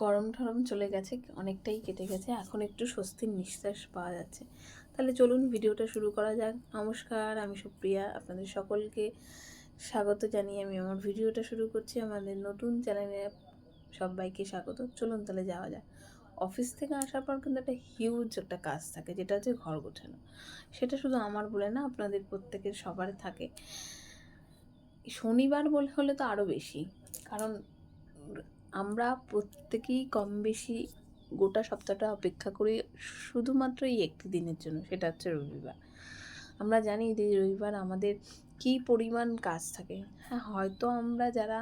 গরম ঠরম চলে গেছে, অনেকটাই কেটে গেছে, এখন একটু স্বস্তির নিঃশ্বাস পাওয়া যাচ্ছে। তাহলে চলুন ভিডিওটা শুরু করা যাক। নমস্কার, আমি সুপ্রিয়া, আপনাদের সকলকে স্বাগত জানিয়ে আমি আমার ভিডিওটা শুরু করছি। আমাদের নতুন চ্যানেলে সবাইকে স্বাগত। চলুন তাহলে যাওয়া যাক। অফিস থেকে আসার পর কিন্তু একটা হিউজ একটা কাজ থাকে, যেটা হচ্ছে ঘর গোছানো। সেটা শুধু আমার বলে না, আপনাদের প্রত্যেকের সবার থাকে। শনিবার বলে হলে তো আরও বেশি, কারণ আমরা প্রত্যেকেই কম বেশি গোটা সপ্তাহটা অপেক্ষা করি শুধুমাত্র এই একটি দিনের জন্য, সেটা হচ্ছে রবিবার। আমরা জানি যে রবিবার আমাদের কী পরিমাণ কাজ থাকে। হ্যাঁ, হয়তো আমরা যারা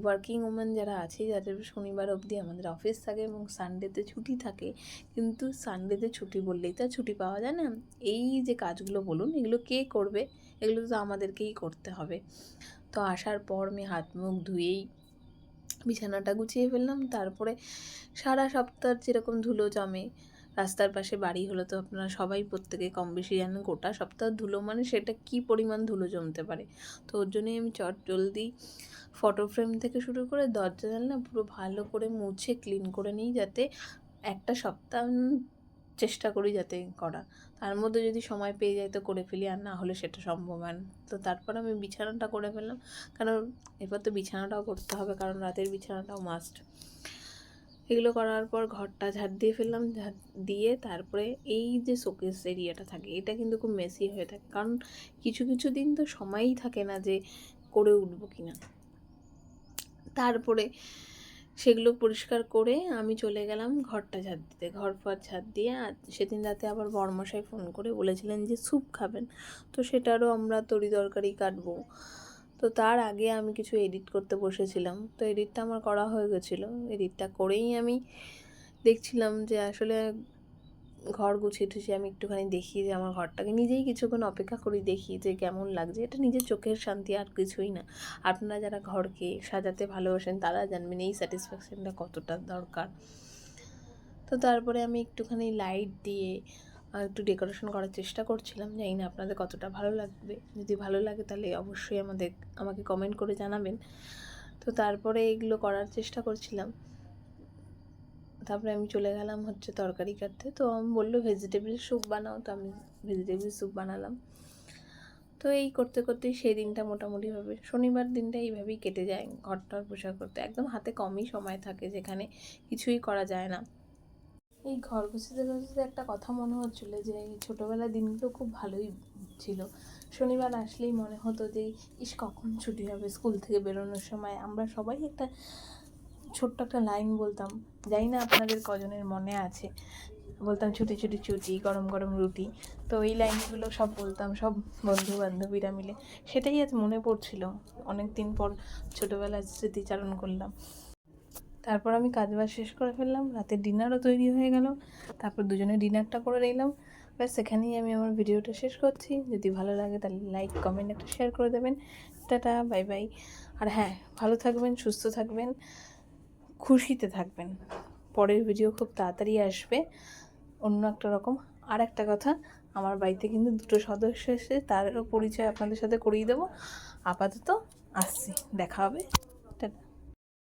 ওয়ার্কিং ওমেন যারা আছি, যাদের শনিবার অবধি আমাদের অফিস থাকে এবং সানডেতে ছুটি থাকে, কিন্তু সানডেতে ছুটি বললেই তো ছুটি পাওয়া যায় না। এই যে কাজগুলো বলুন, এগুলো কে করবে? এগুলো তো আমাদেরকেই করতে হবে। তো আসার পর আমি হাত মুখ ধুয়েই বিছানাটা গুছিয়ে ফেললাম। তারপরে সারা সপ্তাহ যেরকম ধুলো জমে, রাস্তার পাশে বাড়ি হলে তো আপনারা সবাই প্রত্যেকে কম বেশি জানেন গোটা সপ্তাহ ধুলো মানে সেটা কী পরিমাণ ধুলো জমতে পারে। তো ওর জন্যই আমি জলদি ফটো ফ্রেম থেকে শুরু করে দরজা জানলা পুরো ভালো করে মুছে ক্লিন করে নিই, যাতে একটা সপ্তাহ চেষ্টা করি যাতে করা। তার মধ্যে যদি সময় পেয়ে যাই তো করে ফেলি, আর না হলে সেটা সম্ভব হয় না। তো তারপর আমি বিছানাটা করে ফেললাম, কারণ এরপর তো বিছানাটাও করতে হবে, কারণ রাতের বিছানাটাও মাস্ট। এগুলো করার পর ঘরটা ঝাড় দিয়ে ফেললাম। ঝাড় দিয়ে তারপরে এই যে শোকেস এরিয়াটা থাকে, এটা কিন্তু খুব মেসি হয়ে থাকে, কারণ কিছু কিছু দিন তো সময়ই থাকে না যে করে উঠবো কিনা। তারপরে সেগুলো পরিষ্কার করে আমি চলে গেলাম ঘরটা ঝাড় দিতে। ঘর ফর ঝাড় দিয়ে সেদিন রাতে আবার বড়মশাই ফোন করে বলেছিলেন যে স্যুপ খাবেন, তো সেটারও আমরা তরি তরকারি কাটবো। তো তার আগে আমি কিছু এডিট করতে বসেছিলাম, তো এডিটটা আমার করা হয়ে গেছিলো। এডিটটা করেই আমি দেখছিলাম যে আসলে ঘর গুছিয়ে টুছিয়ে আমি একটুখানি দেখি যে আমার ঘরটাকে নিজেই কিছুক্ষণ অপেক্ষা করি, দেখি যে কেমন লাগছে। এটা নিজের চোখের শান্তি, আর কিছুই না। আপনারা যারা ঘরকে সাজাতে ভালোবাসেন তারা জানবেন এই স্যাটিসফ্যাকশানটা কতটা দরকার। তো তারপরে আমি একটুখানি লাইট দিয়ে একটু ডেকোরেশন করার চেষ্টা করছিলাম। জানি না আপনাদের কতটা ভালো লাগবে। যদি ভালো লাগে তাহলে অবশ্যই আমাকে কমেন্ট করে জানাবেন। তো তারপরে এগুলো করার চেষ্টা করছিলাম। তারপরে আমি চলে গেলাম হচ্ছে তরকারি কাটতে। তো আমি বললো ভেজিটেবল স্যুপ বানাও, তো আমি ভেজিটেবল স্যুপ বানালাম। তো এই করতে করতেই সেই দিনটা মোটামুটিভাবে শনিবার দিনটা এইভাবেই কেটে যায়। ঘরটার পোষা করতে একদম হাতে কমই সময় থাকে, যেখানে কিছুই করা যায় না। এই ঘর গুছাতে গুছাতে একটা কথা মনে হচ্ছিলো যে এই ছোটোবেলার দিনগুলো খুব ভালোই ছিল। শনিবার আসলেই মনে হতো যে ইস কখন ছুটি হবে। স্কুল থেকে বেরোনোর সময় আমরা সবাই একটা ছোট্ট একটা লাইন বলতাম, জানি না আপনাদের কজনের মনে আছে। বলতাম ছুটি ছুটি ছুটি, গরম গরম রুটি। তো এই লাইনগুলো সব বলতাম সব বন্ধু বান্ধবীরা মিলে। সেটাই আজ মনে পড়ছিল, অনেক দিন পর ছোটোবেলার স্মৃতিচারণ করলাম। তারপর আমি কাজবাজ শেষ করে ফেললাম, রাতের ডিনারও তৈরি হয়ে গেল। তারপর দুজনে ডিনারটা করে নিলাম। ব্যাস সেখানেই আমি আমার ভিডিওটা শেষ করছি। যদি ভালো লাগে তাহলে লাইক কমেন্ট একটা শেয়ার করে দেবেন। Tata, bye bye. আর হ্যাঁ, ভালো থাকবেন, সুস্থ থাকবেন, খুশিতে থাকবেন। পরের ভিডিও খুব তাড়াতাড়ি আসবে, অন্য একটা রকম। আর একটা কথা, আমার বাড়িতে কিন্তু 2 সদস্য এসে, তারও পরিচয় আপনাদের সাথে করিয়ে দেবো। আপাতত আসছি, দেখা হবে